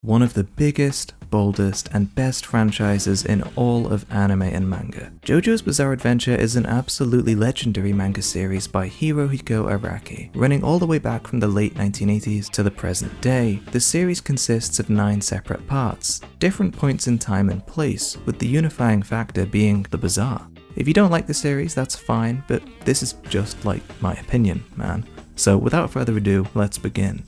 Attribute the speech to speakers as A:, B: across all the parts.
A: One of the biggest, boldest, and best franchises in all of anime and manga. JoJo's Bizarre Adventure is an absolutely legendary manga series by Hirohiko Araki. Running all the way back from the late 1980s to the present day, the series consists of 9 separate parts, different points in time and place, with the unifying factor being the bizarre. If you don't like the series, that's fine, but this is just like my opinion, man. So without further ado, let's begin.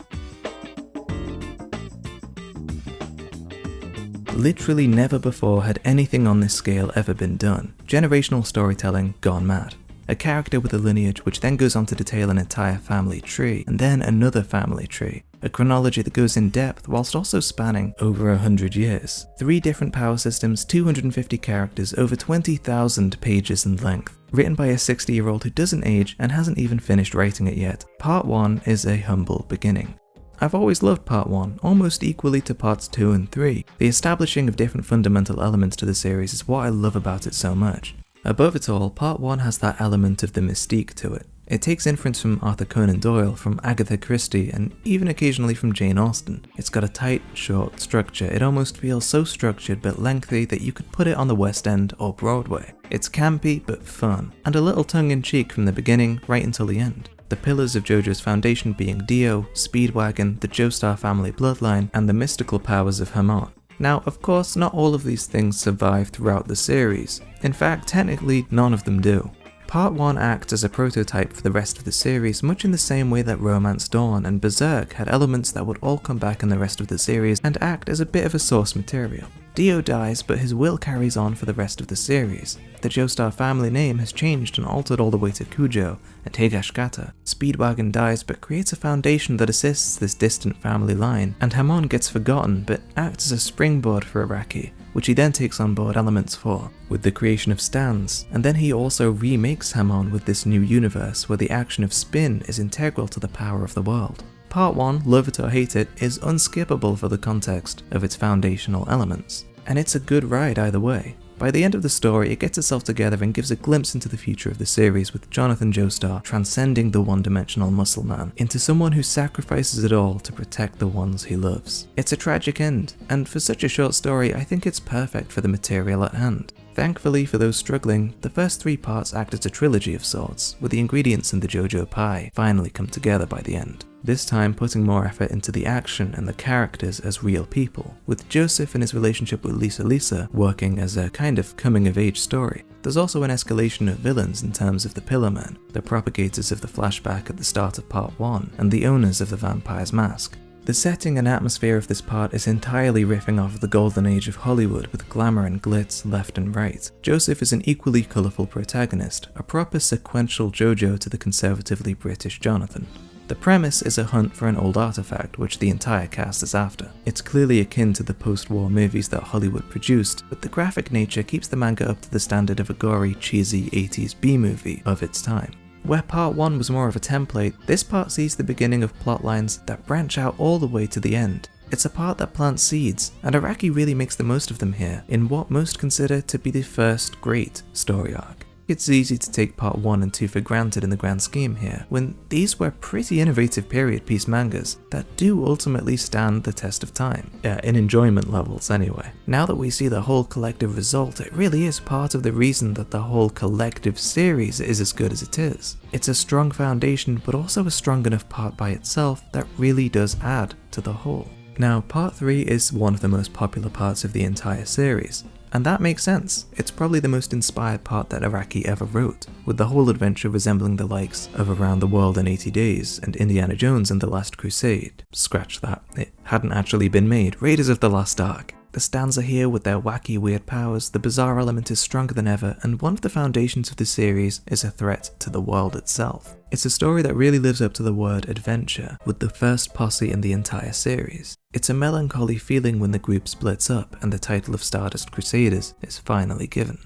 A: Literally never before had anything on this scale ever been done. Generational storytelling gone mad. A character with a lineage which then goes on to detail an entire family tree, and then another family tree. A chronology that goes in depth whilst also spanning over 100 years. 3 different power systems, 250 characters, over 20,000 pages in length. Written by a 60-year-old who doesn't age and hasn't even finished writing it yet. Part 1 is a humble beginning. I've always loved Part 1, almost equally to Parts 2 and 3. The establishing of different fundamental elements to the series is what I love about it so much. Above it all, Part 1 has that element of the mystique to it. It takes inference from Arthur Conan Doyle, from Agatha Christie, and even occasionally from Jane Austen. It's got a tight, short structure. It almost feels so structured but lengthy that you could put it on the West End or Broadway. It's campy but fun, and a little tongue-in-cheek from the beginning right until the end. The pillars of JoJo's foundation being Dio, Speedwagon, the Joestar family bloodline, and the mystical powers of Hamon. Now, of course, not all of these things survive throughout the series. In fact, technically, none of them do. Part 1 acts as a prototype for the rest of the series, much in the same way that Romance Dawn and Berserk had elements that would all come back in the rest of the series and act as a bit of a source material. Dio dies, but his will carries on for the rest of the series. The Joestar family name has changed and altered all the way to Kujo and Higashikata. Speedwagon dies but creates a foundation that assists this distant family line, and Hamon gets forgotten but acts as a springboard for Araki, which he then takes on board elements for, with the creation of stands, and then he also remakes Hamon with this new universe where the action of spin is integral to the power of the world. Part 1, love it or hate it, is unskippable for the context of its foundational elements, and it's a good ride either way. By the end of the story, it gets itself together and gives a glimpse into the future of the series, with Jonathan Joestar transcending the one-dimensional muscle man into someone who sacrifices it all to protect the ones he loves. It's a tragic end, and for such a short story, I think it's perfect for the material at hand. Thankfully for those struggling, the first 3 parts act as a trilogy of sorts, with the ingredients in the JoJo pie finally come together by the end. This time putting more effort into the action and the characters as real people, with Joseph and his relationship with Lisa working as a kind of coming-of-age story. There's also an escalation of villains in terms of the Pillarmen, the propagators of the flashback at the start of Part 1, and the owners of the vampire's mask. The setting and atmosphere of this part is entirely riffing off of the golden age of Hollywood with glamour and glitz left and right. Joseph is an equally colourful protagonist, a proper sequential JoJo to the conservatively British Jonathan. The premise is a hunt for an old artifact, which the entire cast is after. It's clearly akin to the post-war movies that Hollywood produced, but the graphic nature keeps the manga up to the standard of a gory, cheesy 80s B-movie of its time. Where Part 1 was more of a template, this part sees the beginning of plotlines that branch out all the way to the end. It's a part that plants seeds, and Araki really makes the most of them here, in what most consider to be the first great story arc. It's easy to take Part 1 and 2 for granted in the grand scheme here, when these were pretty innovative period piece mangas that do ultimately stand the test of time, in enjoyment levels anyway. Now that we see the whole collective result, it really is part of the reason that the whole collective series is as good as it is. It's a strong foundation, but also a strong enough part by itself that really does add to the whole. Now, Part 3 is one of the most popular parts of the entire series. And that makes sense. It's probably the most inspired part that Araki ever wrote, with the whole adventure resembling the likes of Around the World in 80 Days and Indiana Jones and the Last Crusade. Scratch that, it hadn't actually been made. Raiders of the Lost Ark. The stands are here with their wacky weird powers, the bizarre element is stronger than ever, and one of the foundations of the series is a threat to the world itself. It's a story that really lives up to the word adventure, with the first posse in the entire series. It's a melancholy feeling when the group splits up and the title of Stardust Crusaders is finally given.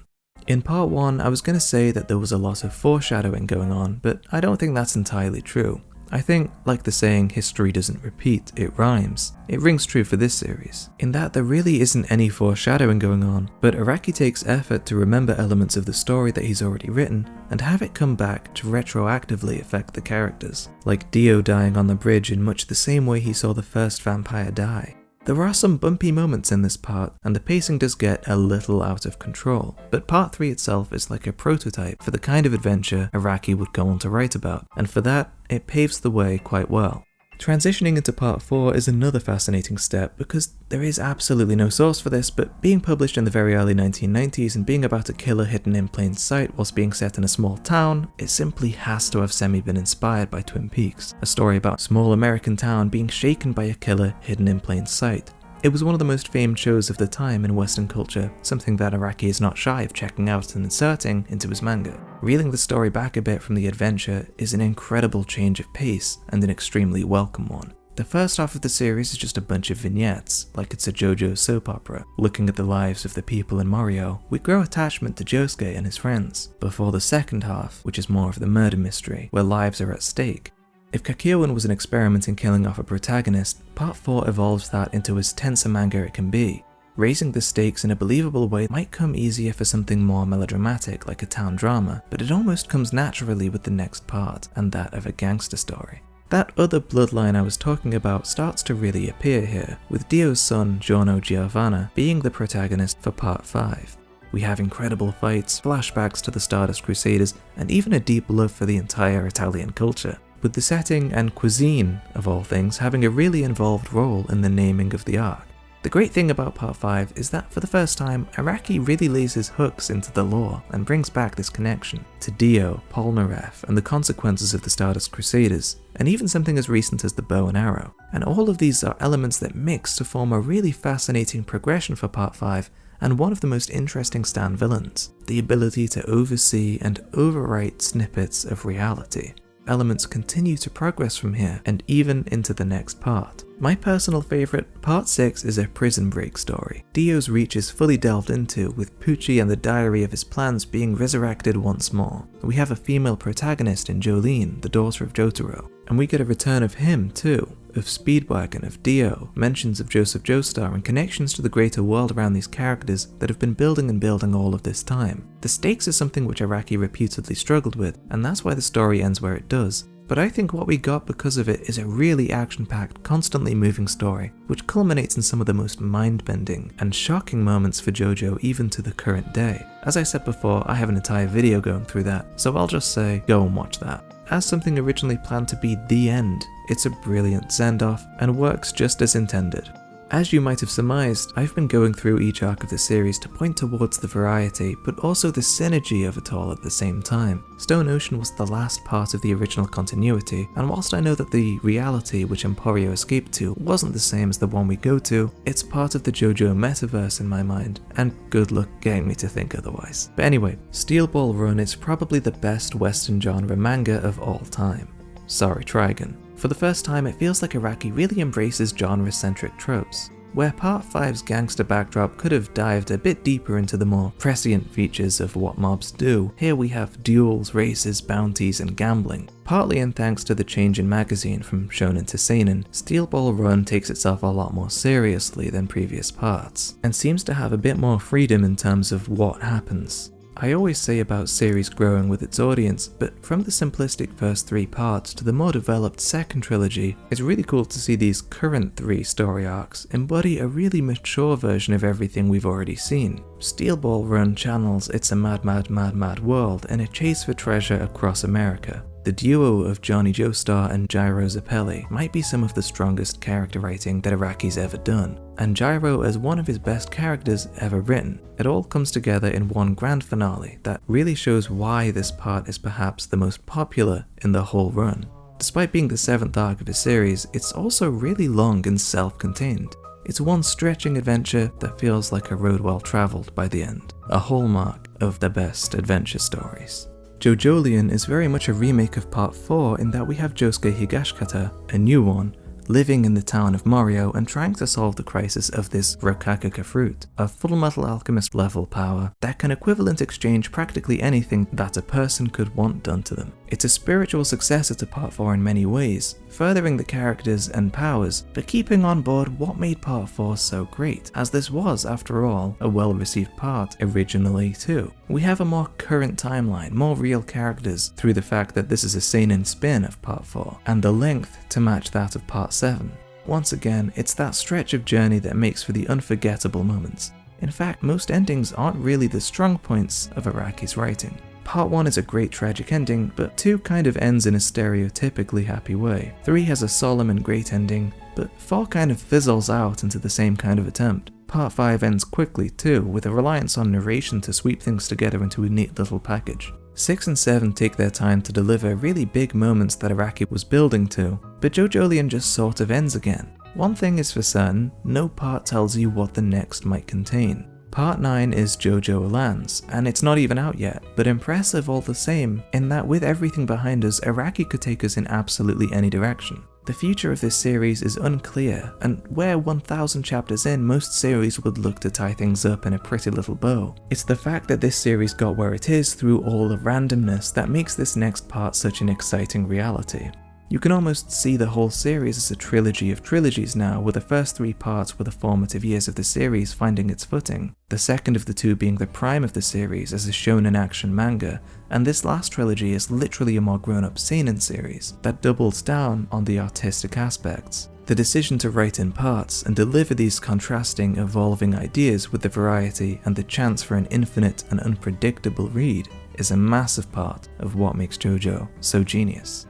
A: In Part 1, I was going to say that there was a lot of foreshadowing going on, but I don't think that's entirely true. I think, like the saying, history doesn't repeat, it rhymes. It rings true for this series, in that there really isn't any foreshadowing going on, but Araki takes effort to remember elements of the story that he's already written and have it come back to retroactively affect the characters, like Dio dying on the bridge in much the same way he saw the first vampire die. There are some bumpy moments in this part, and the pacing does get a little out of control, but part 3 itself is like a prototype for the kind of adventure Araki would go on to write about, and for that, it paves the way quite well. Transitioning into part 4 is another fascinating step because there is absolutely no source for this, but being published in the very early 1990s and being about a killer hidden in plain sight whilst being set in a small town, it simply has to have been inspired by Twin Peaks, a story about a small American town being shaken by a killer hidden in plain sight. It was one of the most famed shows of the time in Western culture, something that Araki is not shy of checking out and inserting into his manga. Reeling the story back a bit from the adventure is an incredible change of pace and an extremely welcome one. The first half of the series is just a bunch of vignettes, like it's a JoJo's soap opera. Looking at the lives of the people in Morioh, we grow attachment to Josuke and his friends, before the second half, which is more of the murder mystery, where lives are at stake. If Kakyoin was an experiment in killing off a protagonist, part 4 evolves that into as tense a manga it can be. Raising the stakes in a believable way might come easier for something more melodramatic like a town drama, but it almost comes naturally with the next part, and that of a gangster story. That other bloodline I was talking about starts to really appear here, with Dio's son Giorno Giovanna being the protagonist for part 5. We have incredible fights, flashbacks to the Stardust Crusaders, and even a deep love for the entire Italian culture, with the setting and cuisine, of all things, having a really involved role in the naming of the arc. The great thing about part 5 is that for the first time, Araki really lays his hooks into the lore and brings back this connection to Dio, Polnareff, and the consequences of the Stardust Crusaders, and even something as recent as the bow and arrow. And all of these are elements that mix to form a really fascinating progression for part 5, and one of the most interesting stand villains, the ability to oversee and overwrite snippets of reality. Elements continue to progress from here and even into the next part. My personal favourite, part 6, is a prison break story. Dio's reach is fully delved into, with Pucci and the diary of his plans being resurrected once more. We have a female protagonist in JoJolion, the daughter of Jotaro, and we get a return of him too, of Speedwagon, of Dio, mentions of Joseph Joestar, and connections to the greater world around these characters that have been building and building all of this time. The stakes is something which Araki reputedly struggled with, and that's why the story ends where it does. But I think what we got because of it is a really action-packed, constantly moving story, which culminates in some of the most mind-bending and shocking moments for JoJo even to the current day. As I said before, I have an entire video going through that, so I'll just say, go and watch that. As something originally planned to be the end, it's a brilliant send-off and works just as intended. As you might have surmised, I've been going through each arc of the series to point towards the variety, but also the synergy of it all at the same time. Stone Ocean was the last part of the original continuity, and whilst I know that the reality which Emporio escaped to wasn't the same as the one we go to, it's part of the JoJo metaverse in my mind, and good luck getting me to think otherwise. But anyway, Steel Ball Run is probably the best Western genre manga of all time. Sorry, Trigun. For the first time, it feels like Araki really embraces genre-centric tropes. Where Part 5's gangster backdrop could have dived a bit deeper into the more prescient features of what mobs do, here we have duels, races, bounties, and gambling. Partly in thanks to the change in magazine from shonen to seinen, Steel Ball Run takes itself a lot more seriously than previous parts, and seems to have a bit more freedom in terms of what happens. I always say about series growing with its audience, but from the simplistic first 3 parts to the more developed second trilogy, it's really cool to see these current 3 story arcs embody a really mature version of everything we've already seen. Steel Ball Run channels It's a Mad Mad Mad Mad World and a chase for treasure across America. The duo of Johnny Joestar and Gyro Zappelli might be some of the strongest character writing that Araki's ever done, and Gyro as one of his best characters ever written. It all comes together in one grand finale that really shows why this part is perhaps the most popular in the whole run. Despite being the 7th arc of a series, it's also really long and self-contained. It's one stretching adventure that feels like a road well travelled by the end, a hallmark of the best adventure stories. JoJolion is very much a remake of Part 4 in that we have Josuke Higashikata, a new one, living in the town of Morioh and trying to solve the crisis of this Rokakuka fruit, a Fullmetal Alchemist level power that can equivalent exchange practically anything that a person could want done to them. It's a spiritual successor to Part 4 in many ways, furthering the characters and powers, but keeping on board what made Part 4 so great, as this was, after all, a well-received part originally too. We have a more current timeline, more real characters through the fact that this is a seinen spin of Part 4, and the length to match that of Part 7. Once again, it's that stretch of journey that makes for the unforgettable moments. In fact, most endings aren't really the strong points of Araki's writing. Part 1 is a great tragic ending, but 2 kind of ends in a stereotypically happy way. 3 has a solemn and great ending, but 4 kind of fizzles out into the same kind of attempt. Part 5 ends quickly too, with a reliance on narration to sweep things together into a neat little package. 6 and 7 take their time to deliver really big moments that Araki was building to, but JoJolion just sort of ends again. One thing is for certain, no part tells you what the next might contain. Part 9 is JoJo Lands, and it's not even out yet, but impressive all the same, in that with everything behind us, Araki could take us in absolutely any direction. The future of this series is unclear, and where 1000 chapters in, most series would look to tie things up in a pretty little bow. It's the fact that this series got where it is through all the randomness that makes this next part such an exciting reality. You can almost see the whole series as a trilogy of trilogies now, with the first 3 parts were the formative years of the series finding its footing, the second of the 2 being the prime of the series as a shonen action manga, and this last trilogy is literally a more grown-up seinen series that doubles down on the artistic aspects. The decision to write in parts and deliver these contrasting, evolving ideas with the variety and the chance for an infinite and unpredictable read is a massive part of what makes JoJo so genius.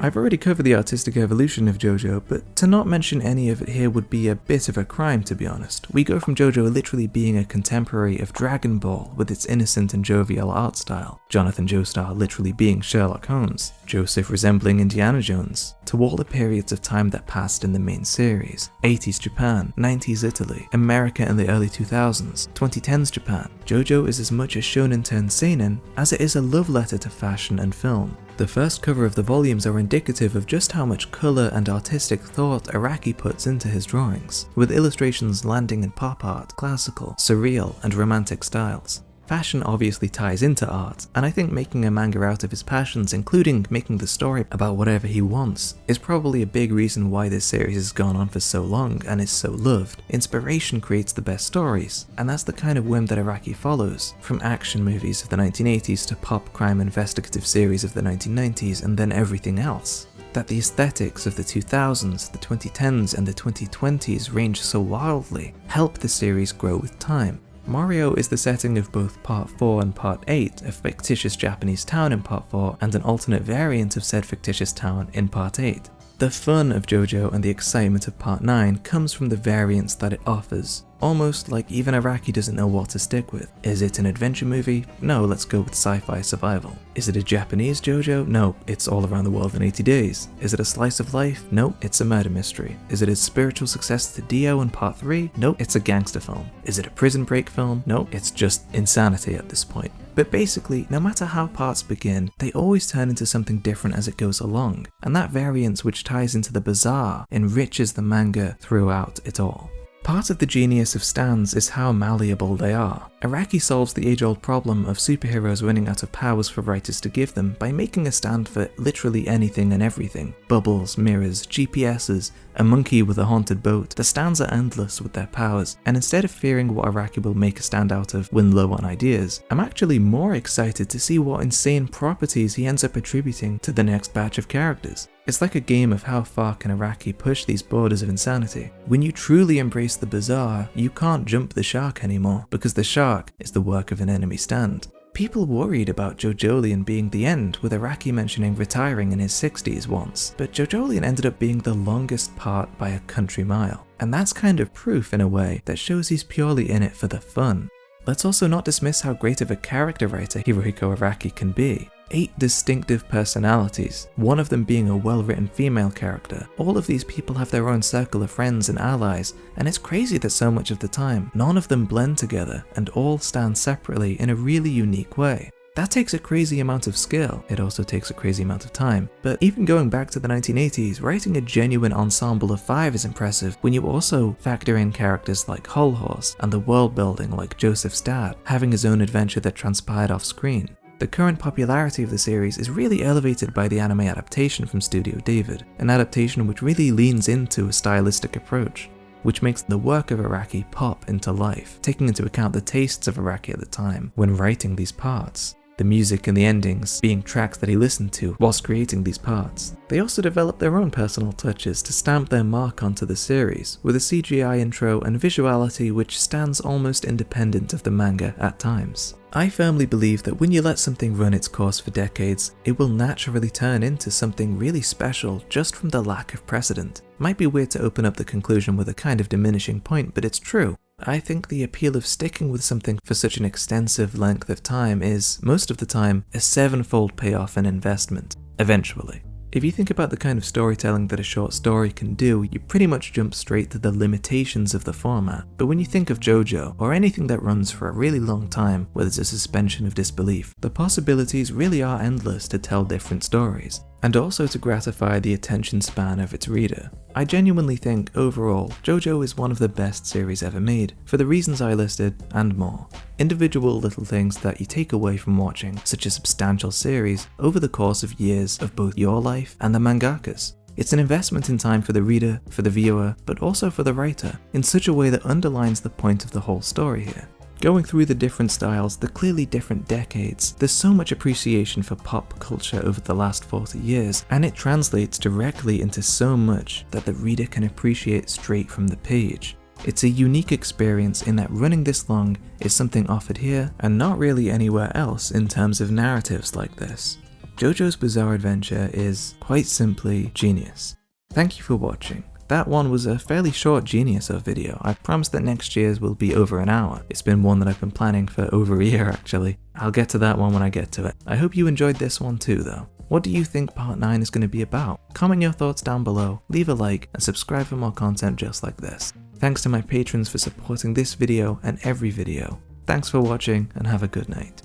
A: I've already covered the artistic evolution of JoJo, but to not mention any of it here would be a bit of a crime, to be honest. We go from JoJo literally being a contemporary of Dragon Ball with its innocent and jovial art style, Jonathan Joestar literally being Sherlock Holmes, Joseph resembling Indiana Jones, to all the periods of time that passed in the main series: 80s Japan, 90s Italy, America in the early 2000s, 2010s Japan. JoJo is as much a shonen turned seinen as it is a love letter to fashion and film. The first cover of the volumes are indicative of just how much colour and artistic thought Araki puts into his drawings, with illustrations landing in pop art, classical, surreal, and romantic styles. Fashion obviously ties into art, and I think making a manga out of his passions, including making the story about whatever he wants, is probably a big reason why this series has gone on for so long and is so loved. Inspiration creates the best stories, and that's the kind of whim that Araki follows, from action movies of the 1980s to pop crime investigative series of the 1990s and then everything else. That the aesthetics of the 2000s, the 2010s, and the 2020s range so wildly help the series grow with time. Morioh is the setting of both Part 4 and Part 8, a fictitious Japanese town in Part 4 and an alternate variant of said fictitious town in Part 8. The fun of JoJo and the excitement of Part 9 comes from the variance that it offers, almost like even Araki doesn't know what to stick with. Is it an adventure movie? No, let's go with sci-fi survival. Is it a Japanese JoJo? No, it's all around the world in 80 days. Is it a slice of life? No, it's a murder mystery. Is it a spiritual successor to Dio in Part 3? No, it's a gangster film. Is it a prison break film? No, it's just insanity at this point. But basically, no matter how parts begin, they always turn into something different as it goes along, and that variance which ties into the bizarre enriches the manga throughout it all. Part of the genius of stands is how malleable they are. Araki solves the age-old problem of superheroes running out of powers for writers to give them by making a stand for literally anything and everything. Bubbles, mirrors, GPSs, a monkey with a haunted boat. The stands are endless with their powers, and instead of fearing what Araki will make a stand out of when low on ideas, I'm actually more excited to see what insane properties he ends up attributing to the next batch of characters. It's like a game of how far can Araki push these borders of insanity. When you truly embrace the bizarre, you can't jump the shark anymore, because the shark is the work of an enemy stand. People worried about JoJolion being the end, with Araki mentioning retiring in his 60s once, but JoJolion ended up being the longest part by a country mile. And that's kind of proof in a way that shows he's purely in it for the fun. Let's also not dismiss how great of a character writer Hirohiko Araki can be. 8 distinctive personalities, one of them being a well-written female character. All of these people have their own circle of friends and allies, and it's crazy that so much of the time, none of them blend together and all stand separately in a really unique way. That takes a crazy amount of skill. It also takes a crazy amount of time. But even going back to the 1980s, writing a genuine ensemble of 5 is impressive when you also factor in characters like Hull Horse and the world building like Joseph's dad, having his own adventure that transpired off screen. The current popularity of the series is really elevated by the anime adaptation from Studio David, an adaptation which really leans into a stylistic approach, which makes the work of Araki pop into life, taking into account the tastes of Araki at the time when writing these parts. the music and the endings being tracks that he listened to whilst creating these parts. They also developed their own personal touches to stamp their mark onto the series, with a CGI intro and visuality which stands almost independent of the manga at times. I firmly believe that when you let something run its course for decades, it will naturally turn into something really special just from the lack of precedent. Might be weird to open up the conclusion with a kind of diminishing point, but it's true. I think the appeal of sticking with something for such an extensive length of time is, most of the time, a sevenfold payoff in investment, eventually. If you think about the kind of storytelling that a short story can do, you pretty much jump straight to the limitations of the format. But when you think of JoJo, or anything that runs for a really long time where there's a suspension of disbelief, the possibilities really are endless to tell different stories, and also to gratify the attention span of its reader. I genuinely think, overall, JoJo is one of the best series ever made, for the reasons I listed, and more. Individual little things that you take away from watching such a substantial series over the course of years of both your life and the mangaka's. It's an investment in time for the reader, for the viewer, but also for the writer, in such a way that underlines the point of the whole story here. Going through the different styles, the clearly different decades, there's so much appreciation for pop culture over the last 40 years, and it translates directly into so much that the reader can appreciate straight from the page. It's a unique experience in that running this long is something offered here and not really anywhere else in terms of narratives like this. JoJo's Bizarre Adventure is, quite simply, genius. Thank you for watching. That one was a fairly short Genius of video. I promise that next year's will be over an hour. It's been one that I've been planning for over a year actually. I'll get to that one when I get to it. I hope you enjoyed this one too though. What do you think part 9 is going to be about? Comment your thoughts down below, leave a like, and subscribe for more content just like this. Thanks to my patrons for supporting this video and every video. Thanks for watching and have a good night.